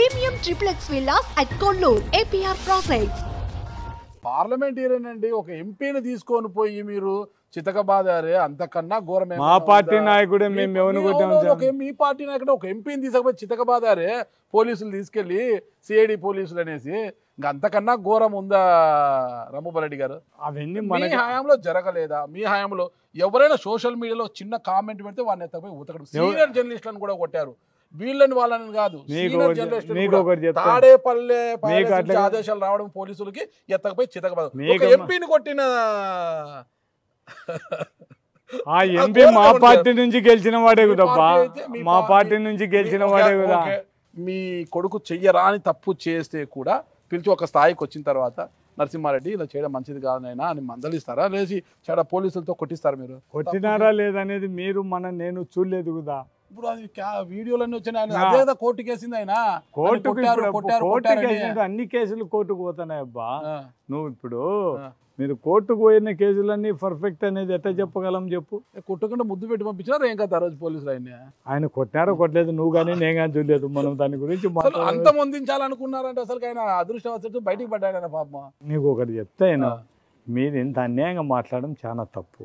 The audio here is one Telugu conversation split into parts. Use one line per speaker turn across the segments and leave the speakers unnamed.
Premium triplex villas at Kollur, APR Projects.
Parliamentarian అండి ఒక ఎంపీని తీసుకొని పోయి మీరు చితకబాదారే అంతకన్నా ఘోరమే.
మా పార్టీ నాయకుడే మేము ఎవరిని కొట్టాము.
మీ పార్టీ నాయకుడు ఒక ఎంపీని తీసుకుపోయి చితకబాదారే పోలీసులు తీసుకెళ్లి సిఐడి పోలీసులు అనేసి ఇంకా అంతకన్నా ఘోరం ఉందా రాంభూపాల్ గారు?
అవన్నీ
మీ హయాంలో జరగలేదా? మీ హయాంలో ఎవరైనా సోషల్ మీడియాలో చిన్న కామెంట్ పెడితే వాడిని ఎత్తపోయి ఉతకడు. సీనియర్ జర్నలిస్టులను కూడా కొట్టారు. వీళ్ళని వాళ్ళని కాదు, తాడేపల్లె ఆదేశాలు రావడం పోలీసులకి ఎత్తకపోయి చితకబాదు. ఒక ఎంపీని కొట్టిన
ఆ ఎంపీ మా పార్టీ నుంచి గెలిచిన వాడే కదా, మా పార్టీ నుంచి గెలిచిన వాడే కదా.
మీ కొడుకు చెయ్యరాని తప్పు చేస్తే కూడా పిలిచి ఒక స్థాయికి వచ్చిన తర్వాత నరసింహారెడ్డి ఇలా చేయడం మంచిది కాదనైనా అని మందలిస్తారా, లేచి చాలా పోలీసులతో కొట్టిస్తారా? మీరు
కొట్టినారా లేదనేది మీరు నేను చూడలేదు కదా.
ఇప్పుడు అది వీడియోలన్నీ వచ్చినాయి, అదే కోర్టు కేసింది ఆయన.
అన్ని కేసులు కోర్టుకు పోతున్నాయి అబ్బా. నువ్వు ఇప్పుడు మీరు కోర్టుకు పోయిన కేసులన్నీ పర్ఫెక్ట్ అనేది ఎట్లా చెప్పగలం చెప్పు?
కొట్టకుండా ముద్దు పెట్టి పంపించినారు ఏం కదా రోజు పోలీసులు
ఆయన కొట్టినారో కొట్టలేదు నువ్వు కానీ నేను కానీ చూడలేదు. మనం దాని గురించి
అంత ముందించాలనుకున్నారంటే అసలు ఆయన అదృష్టవశాత్తు బయటికి పడ్డాడు పాపం.
నీకు ఒకటి చెప్తే మీరు ఇంత అన్యాయంగా మాట్లాడడం చాలా తప్పు.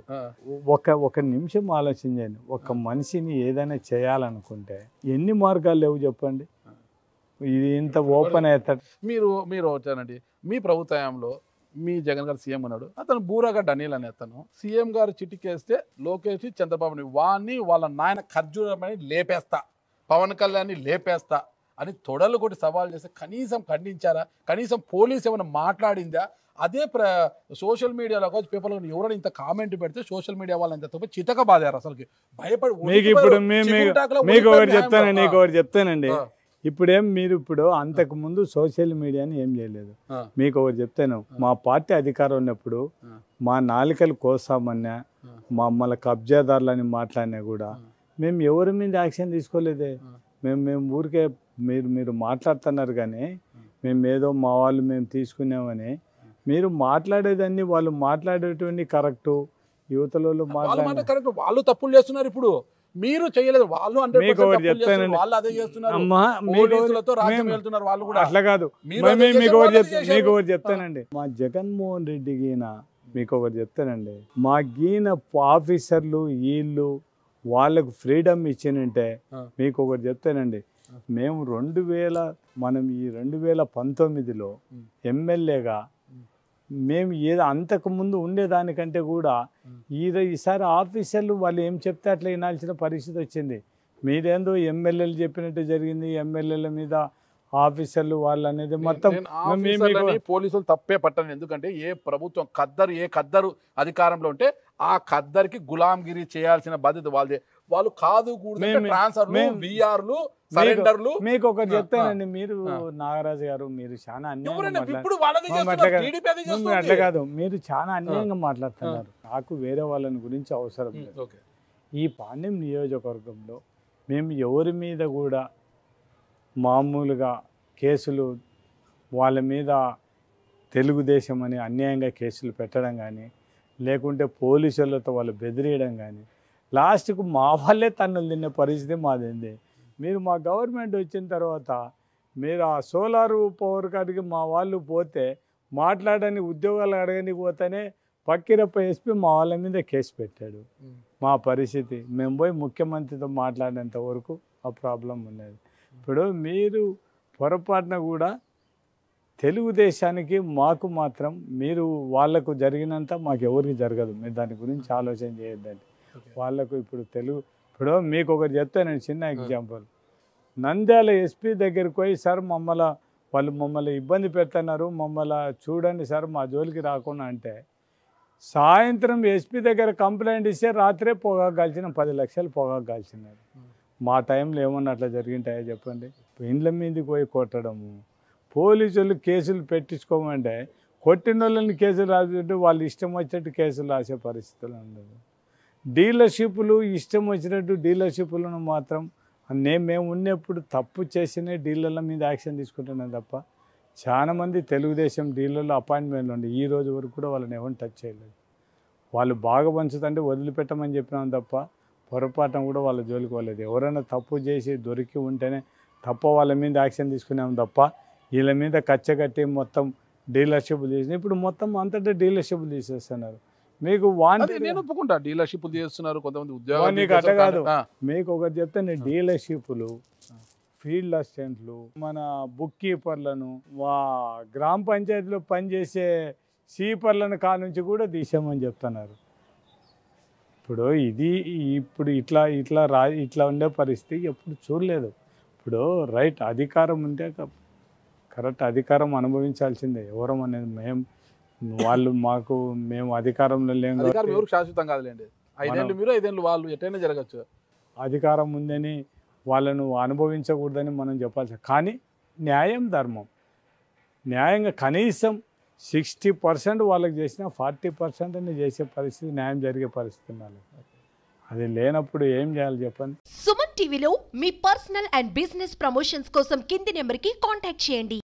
ఒక నిమిషం ఆలోచించండి. ఒక మనిషిని ఏదైనా చేయాలనుకుంటే ఎన్ని మార్గాలు లేవు చెప్పండి. ఇది ఇంత ఓపెన్ అవుతాడు.
మీరు వచ్చానండి మీ ప్రభుత్వంలో మీ జగన్ గారు సీఎం ఉన్నాడు, అతను బూరగడ్డ అనిల్ అని అతను సీఎం గారు చిటికేస్తే లోకేష్ చంద్రబాబుని వాణ్ణి వాళ్ళ నాయన ఖర్జూరమని లేపేస్తా, పవన్ కళ్యాణ్ని లేపేస్తా అని తొడలు కొట్టి సవాల్ చేస్తే కనీసం ఖండించారా? కనీసం పోలీస్ ఏమైనా మాట్లాడిందా? అదే సోషల్ మీడియాలో పేపర్లో ఎవరైనా ఇంత కామెంట్ పెడితే సోషల్ మీడియా వాళ్ళంత చితక బాధారు. అసలుకి భయపడి
మీకు ఒకటి చెప్తానండి. ఇప్పుడేం మీరు ఇప్పుడు అంతకు ముందు సోషల్ మీడియాని ఏం చేయలేదు. మీకు ఒకటి చెప్తాను, మా పార్టీ అధికారం ఉన్నప్పుడు మా నాలికలు కోసామన్నా మమ్మల్ని కబ్జాదారులని మాట్లాడినా కూడా మేము ఎవరి మీద యాక్షన్ తీసుకోలేదే. మేము ఊరికే మీరు మాట్లాడుతున్నారు కానీ మేము ఏదో మా వాళ్ళు మేము తీసుకున్నామని. మీరు మాట్లాడేదాన్ని వాళ్ళు మాట్లాడేటువంటి కరెక్టు, యువతలో
కరెక్ట్, వాళ్ళు తప్పులు చేస్తున్నారు. ఇప్పుడు మీరు చేయలేదు, వాళ్ళు
అట్లా కాదు. మీకు ఒకటి చెప్తానండి, మా జగన్మోహన్ రెడ్డి గీన మీకు ఒకటి చెప్తానండి, మా గీన ఆఫీసర్లు వీళ్ళు వాళ్ళకు ఫ్రీడమ్ ఇచ్చినంటే మీకు ఒకటి చెప్తానండి. మేము మనం ఈ 2019లో ఎమ్మెల్యేగా మేము ఏదో అంతకుముందు ఉండేదానికంటే కూడా ఈసారి ఆఫీసర్లు వాళ్ళు ఏం చెప్తే అట్లా వినాల్సిన పరిస్థితి వచ్చింది. మీరేందో ఎమ్మెల్యేలు చెప్పినట్టు జరిగింది, ఎమ్మెల్యేల మీద ఆఫీసర్లు వాళ్ళు అనేది మొత్తం
పోలీసులు తప్పే పట్టను. ఎందుకంటే ఏ ప్రభుత్వం ఖద్దరు అధికారంలో ఉంటే ఆ ఖద్దరికి గులాంగిరి చేయాల్సిన బాధ్యత వాళ్ళదే. వాళ్ళు కాదు
మీకు ఒకటి చెప్తానండి, మీరు నాగరాజు గారు మీరు చాలా అట్లా కాదు, మీరు చాలా అన్యాయంగా మాట్లాడుతున్నారు. నాకు వేరే వాళ్ళని గురించి అవసరం లేదు. ఈ పాండ్యం నియోజకవర్గంలో మేము ఎవరి మీద కూడా మామూలుగా కేసులు వాళ్ళ మీద తెలుగుదేశం అని అన్యాయంగా కేసులు పెట్టడం కానీ, లేకుంటే పోలీసులతో వాళ్ళు బెదిరియడం కానీ, లాస్ట్కు మా వాళ్ళే తన్నులు తినే పరిస్థితి మాదేంది. మీరు మా గవర్నమెంట్ వచ్చిన తర్వాత మీరు ఆ సోలార్ పవర్ కాడికి మా వాళ్ళు పోతే మాట్లాడని ఉద్యోగాలు అడగని పోతేనే పక్కిరప్ప ఎస్పీ మా వాళ్ళ మీద కేసు పెట్టాడు. మా పరిస్థితి మేము పోయి ముఖ్యమంత్రితో మాట్లాడేంత వరకు ఆ ప్రాబ్లం ఉన్నది. ఇప్పుడు మీరు పొరపాటున కూడా తెలుగుదేశానికి మాకు మాత్రం మీరు వాళ్లకు జరిగినంత మాకు ఎవరికి జరగదు. మీరు దాని గురించి ఆలోచన చేయొద్దండి. వాళ్ళకు ఇప్పుడు మీకు ఒకటి చెప్తానండి, చిన్న ఎగ్జాంపుల్. నంద్యాల ఎస్పీ దగ్గరికి పోయి సార్ వాళ్ళు మమ్మల్ని ఇబ్బంది పెడుతున్నారు, మమ్మల్ని చూడండి సార్ మా జోలికి రాకుండా అంటే, సాయంత్రం ఎస్పీ దగ్గర కంప్లైంట్ ఇస్తే రాత్రే పొగాకు కాల్చిన 10 లక్షలు పొగాకు కాల్చినారు. మా టైంలో ఏమన్నా అట్లా జరిగింటాయో చెప్పండి? ఇండ్ల మీదకి పోయి కొట్టడము, పోలీసులు కేసులు పెట్టించుకోమంటే కొట్టిన వాళ్ళని కేసులు రాసినట్టు వాళ్ళు ఇష్టం వచ్చినట్టు కేసులు రాసే పరిస్థితులు ఉండదు. డీలర్షిప్లు ఇష్టం వచ్చినట్టు డీలర్షిప్లను మాత్రం మేము ఉన్నప్పుడు తప్పు చేసిన డీలర్ల మీద యాక్షన్ తీసుకుంటున్నాం తప్ప చాలామంది తెలుగుదేశం డీలర్లు అపాయింట్మెంట్లు ఉండి ఈ రోజు వరకు కూడా వాళ్ళని ఎవరిని టచ్ చేయలేదు. వాళ్ళు బాగా పంచుతుంటే వదిలిపెట్టమని చెప్పినాం తప్ప పొరపాటున కూడా వాళ్ళ జోలికి పోలేదు. ఎవరైనా తప్పు చేసి దొరికి ఉంటేనే తప్ప వాళ్ళ మీద యాక్షన్ తీసుకున్నాము తప్ప వీళ్ళ మీద కచ్చగట్టి మొత్తం డీలర్షిప్ తీసి ఇప్పుడు మొత్తం అంతటా డీలర్షిప్ తీసేస్తున్నారు. మీకు
అదే నేను ఒప్పుకుంటా, డీలర్షిప్ చేస్తున్నారు కొంతమంది
నీకు అట్లా
ఉద్యోగాలు
కాదు. మీకు ఒకటి చెప్తే నేను డీలర్షిప్లు, ఫీల్డ్ అసిస్టెంట్లు, మన బుక్ కీపర్లను, గ్రామ పంచాయతీలో పనిచేసే సీపర్లను నుంచి కూడా తీసామని చెప్తున్నారు. ఇప్పుడు ఇట్లా ఉండే పరిస్థితి ఎప్పుడు చూడలేదు. ఇప్పుడు రైట్ అధికారం ఉంటే కరెక్ట్ అధికారం అనుభవించాల్సిందే. ఎవరం అనేది మేము అధికారంలో లేము.
అధికారం ఎవరికి శాశ్వతం కాదులేండి. 5 ఏళ్ళు మీరు 5 ఏళ్ళు వాళ్ళు ఎటైనా జరగచ్చు.
అధికారం ఉందని వాళ్ళను అనుభవించకూడదని మనం చెప్పాల్సి, కానీ న్యాయం ధర్మం న్యాయంగా కనీసం 60% వాళ్ళకి చేసినా 40% చేసే పరిస్థితి, న్యాయం జరిగే పరిస్థితి ఉండాలి. అది లేనప్పుడు ఏం చేయాలి చెప్పండి.
సుమన్ టీవీలో మీ పర్సనల్ అండ్ బిజినెస్ ప్రమోషన్స్ కోసం కింది నెంబర్కి కాంటాక్ట్ చేయండి.